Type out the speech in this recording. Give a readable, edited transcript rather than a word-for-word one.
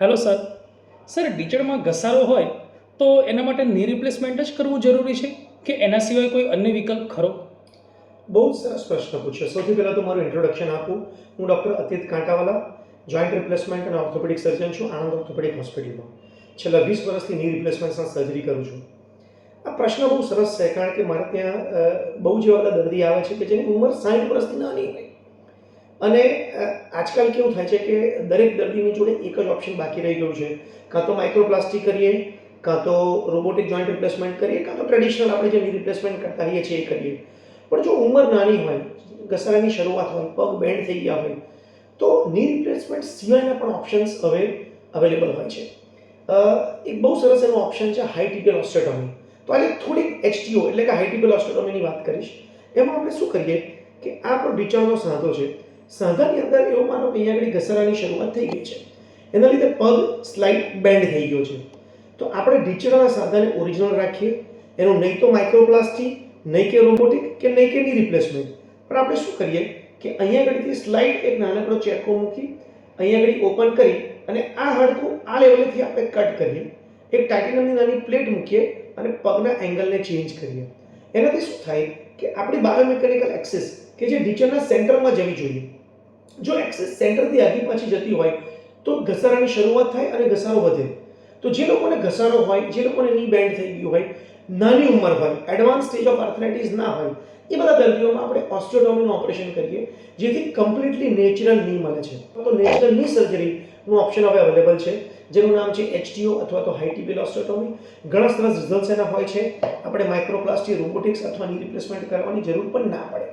Hello sir. Sir, ઢીંચણમાં ઘસારો હોય તો એના માટે ની રિપ્લેસમેન્ટ જ કરવું જરૂરી છે કે એના સિવાય કોઈ અન્ય વિકલ્પ ખરો? બહુ જ સરસ પ્રશ્ન પૂછ્યો. સૌથી પહેલાં તો મારું ઇન્ટ્રોડક્શન આપું. હું ડૉક્ટર અતિત કાંટાવાલા, જોઈન્ટ રિપ્લેસમેન્ટ અને ઓર્થોપેડિક સર્જન છું આણંદ ઓર્થોપેડિક હોસ્પિટલમાં. છેલ્લા 20 વર્ષથી ની રિપ્લેસમેન્ટના સર્જરી કરું છું. આ પ્રશ્ન બહુ સરસ છે કારણ કે મારે ત્યાં બહુ જ એવા દર્દી આવે છે કે જેની ઉંમર 60 વર્ષથી નાની હોય અને આજકાલ કેવું થાય છે કે દરેક દર્દીની જોડે એક જ ઓપ્શન બાકી રહી ગયું છે. કાં તો માઇક્રોપ્લાસ્ટી કરીએ, કાં તો રોબોટિક જોઈન્ટ રિપ્લેસમેન્ટ કરીએ, કાં તો ટ્રેડિશનલ આપણે જે ની રિપ્લેસમેન્ટ કરતા હોઈએ છીએ એ કરીએ. પણ જો ઉંમર નાની હોય, ઘસારાની શરૂઆત હોય, પગ બેન્ડ થઈ ગયા હોય તો ની રિપ્લેસમેન્ટ સિવાયના પણ ઓપ્શન્સ હવે અવેલેબલ હોય છે. એક બહુ સરસ એનો ઓપ્શન છે હાઈ ટિબિયલ ઓસ્ટેટોમી. તો આજે થોડીક HTO એટલે કે હાઈ ટિબિયલ ઓસ્ટેટોમીની વાત કરીશ. એમાં આપણે શું કરીએ કે આ આપણો ઢીંચણનો સાંધો છે. સાંધાની અંદર એવું માનો કે અહીંયા આગળ ઘસારાની શરૂઆત થઈ ગઈ છે, એના લીધે પગ સ્લાઇટ બેન્ડ થઈ ગયો છે. તો આપણે ઢીંચણના સાંધાને ઓરિજિનલ રાખીએ, એનું નહીં તો માઇક્રોપ્લાસ્ટી, નહીં કે રોબોટિક કે નહીં કે ની રિપ્લેસમેન્ટ, પણ આપણે શું કરીએ કે અહીંયા આગળથી સ્લાઇડ એક નાનકડો ચેકો મૂકી અહીંયા આગળ ઓપન કરી અને આ હાડકું આ લેવલેથી આપણે કટ કરીએ, એક ટાઇટેનિયમની નાની પ્લેટ મૂકીએ અને પગના એંગલને ચેન્જ કરીએ. એનાથી શું થાય કે આપણી બાયોમિકેનિકલ એક્સિસ કે જે ઢીંચણના સેન્ટરમાં જવી જોઈએ, જો એક્સિસ સેન્ટરથી આગી પાછી જતી હોય તો ઘસારાની શરૂઆત થાય અને ઘસારો વધે. તો જે લોકોને ઘસારો હોય, જે લોકોને ની બેન્ડ થઈ ગયું હોય, નાની ઉંમર હોય, એડવાન્સ સ્ટેજ ઓફ આર્થરાઇટિસ ના હોય, એ બધા દર્દીઓમાં આપણે ઓસ્ટિયોટોમીનું ઓપરેશન કરીએ જેથી કમ્પ્લીટલી નેચરલ ની મળે છે. તો નેચરલ ની સર્જરીનું ઓપ્શન હવે અવેલેબલ છે જેનું નામ છે HTO અથવા તો હાઈ ટિબિયલ ઓસ્ટિયોટોમી. ઘણા સરસ રિઝલ્ટ્સ એના હોય છે. આપણે માઇક્રોપ્લાસ્ટી, રોબોટિક્સ અથવા ની રિપ્લેસમેન્ટ કરવાની જરૂર પણ ના પડે.